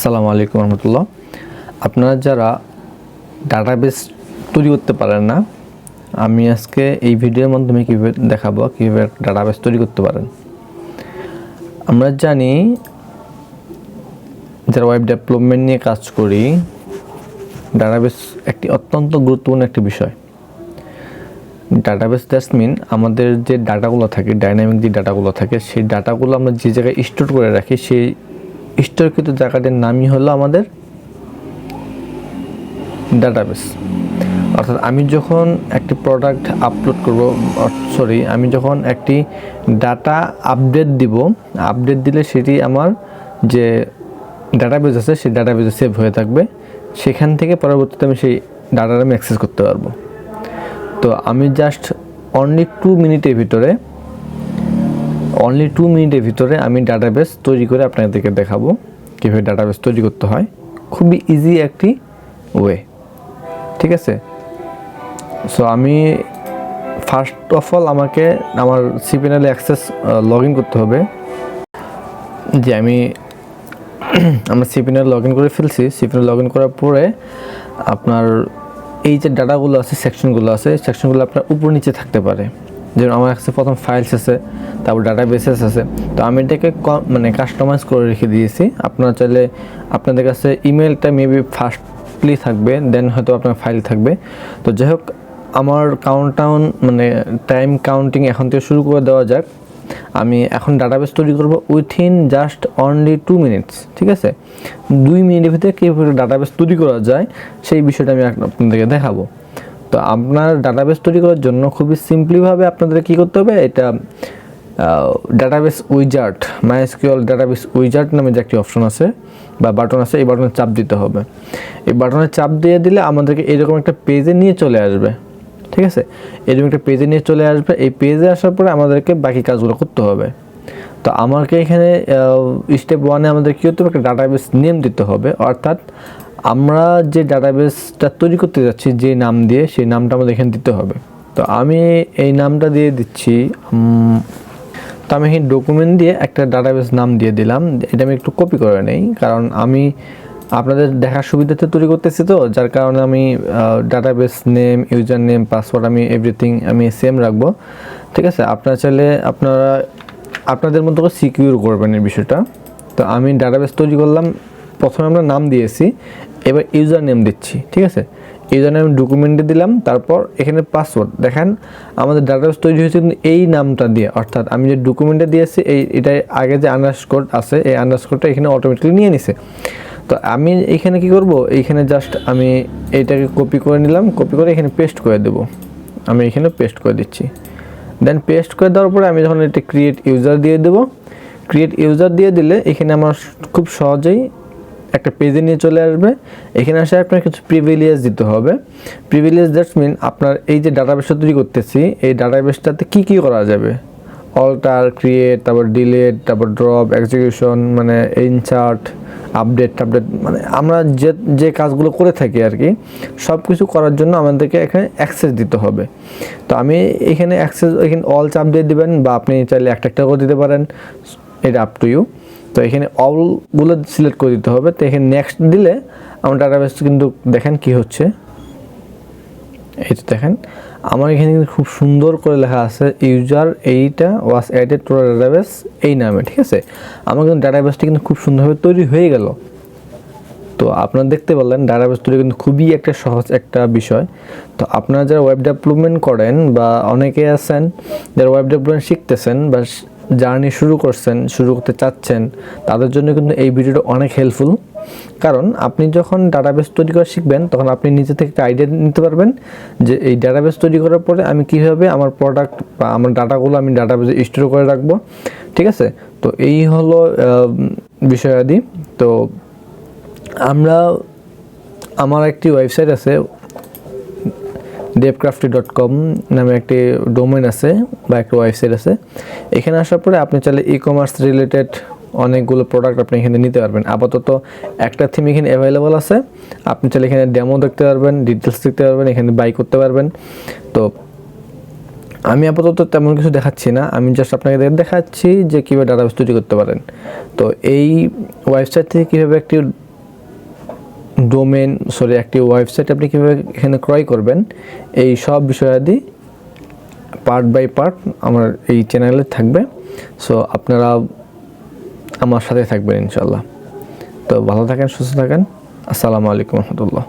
আসসালামু আলাইকুম রহমতুল্লাহ। আপনারা যারা ডাটাবেস তৈরি করতে পারেন না, আমি আজকে এই ভিডিওর মাধ্যমে কীভাবে দেখাবো কীভাবে ডাটাবেস তৈরি করতে পারেন। আমরা জানি যারা ওয়েব ডেভেলপমেন্ট নিয়ে কাজ করি, ডাটাবেস একটি অত্যন্ত গুরুত্বপূর্ণ একটি বিষয়। ডাটাবেস দ্যাটস মিন আমাদের যে ডাটাগুলো থাকে, ডাইনামিক যে ডাটাগুলো থাকে, সেই ডাটাগুলো আমরা যে জায়গায় স্টোর করে রাখি, সেই স্টোরকৃত জায়গাটির নামই হলো আমাদের ডাটাবেস। অর্থাৎ আমি যখন একটি প্রোডাক্ট আপলোড করব, আমি যখন একটি ডাটা আপডেট দিলে সেটি আমার যে ডাটাবেস আছে সেই ডাটাবেসে সেভ হয়ে থাকবে। সেখান থেকে পরবর্তীতে আমি সেই ডাটাটা আমি অ্যাক্সেস করতে পারবো। তো আমি জাস্ট অনলি 2 মিনিটের ভিতরে আমি ডাটাবেস তৈরি করে আপনাদেরকে দেখাবো কীভাবে ডাটাবেস তৈরি করতে হয়। খুবই ইজি একটি ওয়ে, ঠিক আছে। সো আমি ফার্স্ট অফ অল আমাকে আমার সিপিএনএল অ্যাক্সেস লগ ইন করতে হবে। যে আমরা সিপিএনএল লগ ইন করে ফেলছি। সিপিএনএল লগ ইন করার পরে আপনার এই যে ডাটাগুলো আছে, সেকশনগুলো আপনার উপর নিচে থাকতে পারে। যেমন আমার কাছে প্রথম ফাইলস আছে, তারপর ডাটাবেসেস আছে। তো আমি এটাকে কাস্টমাইজ করে রেখে দিয়েছি। আপনারা চাইলে আপনাদের কাছে ইমেলটা মেবি ফার্স্টলি থাকবে, দেন হয়তো আপনার ফাইল থাকবে। তো যাই হোক, আমার টাইম কাউন্টিং এখন থেকে শুরু করে দেওয়া যাক। আমি এখন ডাটাবেস তৈরি করব উইথিন জাস্ট অনলি 2 মিনিটস, ঠিক আছে। 2 মিনিটের ভিতরে কীভাবে ডাটাবেস তৈরি করা যায় সেই বিষয়টা আমি আপনাদেরকে দেখাবো। তো আপনার ডাটাবেস তৈরি করার জন্য খুবই সিম্পলিভাবে আপনাদের কী করতে হবে, এটা database wizard, MySQL database wizard নামে যে একটি অপশন আছে বা বাটন আছে, এই বাটনে চাপ দিতে হবে। এই বাটনে চাপ দিয়ে দিলে আমাদেরকে এরকম একটা পেজে নিয়ে চলে আসবে, ঠিক আছে। এরকম একটা পেজে নিয়ে চলে আসবে। এই পেজে আসার পরে আমাদেরকে বাকি কাজগুলো করতে হবে। তো আমাকে এখানে স্টেপ 1-এ আমাদের কী করতে হবে, একটা ডাটাবেস নেম দিতে হবে। অর্থাৎ আমরা যে ডাটাবেসটা তৈরি করতে যাচ্ছি যে নাম দিয়ে, সেই নামটা আমাদের এখানে দিতে হবে। তো আমি এই নামটা দিয়ে দিচ্ছি। তো আমি এখানে ডকুমেন্ট দিয়ে একটা ডাটাবেস নাম দিয়ে দিলাম। এটা আমি একটু কপি করে নেই, কারণ আমি আপনাদের দেখার সুবিধাতে তৈরি করতেছি, তো যার কারণে আমি database name, user name, password আমি এভরিথিং আমি সেম রাখবো, ঠিক আছে। আপনারা চাইলে আপনাদের মতো করে সিকিউর করবেন এই বিষয়টা। তো আমি ডাটাবেস তৈরি করলাম, প্রথমে আমরা নাম দিয়েছি, এবার ইউজার নেম দিচ্ছি, ঠিক আছে। ইউজার নেম ডকুমেন্টে দিলাম, তারপর এখানে পাসওয়ার্ড। দেখেন আমাদের ডাটাবেস তৈরি হয়েছে কিন্তু এই নামটা দিয়ে। অর্থাৎ আমি যে ডকুমেন্টে দিয়েছি এটা আগে যে আন্ডারস্কোর আছে, এই আন্ডারস্কোরটা এখানে অটোমেটিক্যালি নিয়ে নিছে। তো আমি এখানে কি করব, এইখানে জাস্ট আমি এইটাকে কপি করে নিলাম, কপি করে এখানে পেস্ট করে দেব। আমি এখানে পেস্ট করে দিচ্ছি। দেন পেস্ট করে দেওয়ার পরে আমি যখন এটা ক্রিয়েট ইউজার দিয়ে দেব, ক্রিয়েট ইউজার দিয়ে দিলে এখানে আমার খুব সহজেই একটা পেজে নিয়ে চলে আসবে। এখানে আসে আপনার কিছু প্রিভিলেজ দিতে হবে। প্রিভিলেজ দ্যাটস মিন আপনার এই যে ডাটাবেসটা তৈরি করতেছি, এই ডাটাবেসটাতে কী কী করা যাবে, অল্টার, ক্রিয়েট, তারপর ডিলিট, তারপর ড্রপ, এক্সিকিউশন, ইনসার্ট, আপডেট, আমরা যে কাজগুলো করে থাকি আর কি, সব কিছু করার জন্য আমাদেরকে এখানে অ্যাক্সেস দিতে হবে। তো আমি এখানে এখানে অল চাপ দিয়ে দেবেন, বা আপনি চাইলে একটা করে দিতে পারেন, এটা আপ টু ইউ। তো এখানে অলগুলো সিলেক্ট করে দিতে হবে। তো এখানে নেক্সট দিলে আমার ডাটাবেস কিন্তু দেখেন কি হচ্ছে। এই তো দেখেন আমার এখানে কিন্তু খুব সুন্দর করে লেখা আছে ইউজার এইটা ওয়াজ অ্যাডেড টু ডাটাবেস এই নামে, ঠিক আছে। আমার কিন্তু ডাটাবেসটা কিন্তু খুব সুন্দরভাবে তৈরি হয়ে গেল। তো আপনারা দেখতে পারলেন ডাটাবেস তৈরি কিন্তু খুবই একটা সহজ একটা বিষয়। তো আপনারা যারা ওয়েব ডেভেলপমেন্ট করেন, বা অনেকে আছেন যারা ওয়েব ডেভেলপমেন্ট শিখতেছেন বা জার্নি শুরু করতে চাচ্ছেন, তাদের জন্য কিন্তু এই ভিডিওটা অনেক হেল্পফুল। কারণ আপনি যখন ডাটাবেস তৈরি করা শিখবেন, তখন আপনি নিজে থেকে একটা আইডিয়া নিতে পারবেন যে এই ডাটাবেস তৈরি করার পরে আমি কীভাবে আমার প্রোডাক্ট বা আমার ডাটাগুলো আমি ডাটাবেসে স্টোর করে রাখবো, ঠিক আছে। তো এই হলো বিষয়াদি। তো আমার একটি ওয়েবসাইট আছে, crafty.com নামে একটি ডোমেন আছে বা একটা ওয়েবসাইট আছে। এখানে আসার পরে আপনি চাইলে ই-কমার্স রিলেটেড অনেকগুলো প্রোডাক্ট আপনি এখানে নিতে পারবেন। আপাতত একটা থিম এখানে অ্যাভেলেবল আছে, আপনি চাইলে এখানে ডেমো দেখতে পারবেন, ডিটেলস দেখতে পারবেন, এখানে বাই করতে পারবেন। তো আমি আপাতত তেমন কিছু দেখাচ্ছি না, আমি জাস্ট আপনাকে দেখাচ্ছি যে কীভাবে ডাটাবেস তৈরি করতে পারেন। তো এই ওয়েবসাইট থেকে কীভাবে একটি ডোমেন একটি ওয়েবসাইট আপনি কীভাবে এখানে ক্রয় করবেন, এই সব বিষয়াদি পার্ট বাই পার্ট আমার এই চ্যানেলে থাকবে। সো আপনারা আমার সাথে থাকবেন ইনশাল্লাহ। তো ভালো থাকেন, সুস্থ থাকেন। আসসালামু আলাইকুম রহমতুল্লাহ।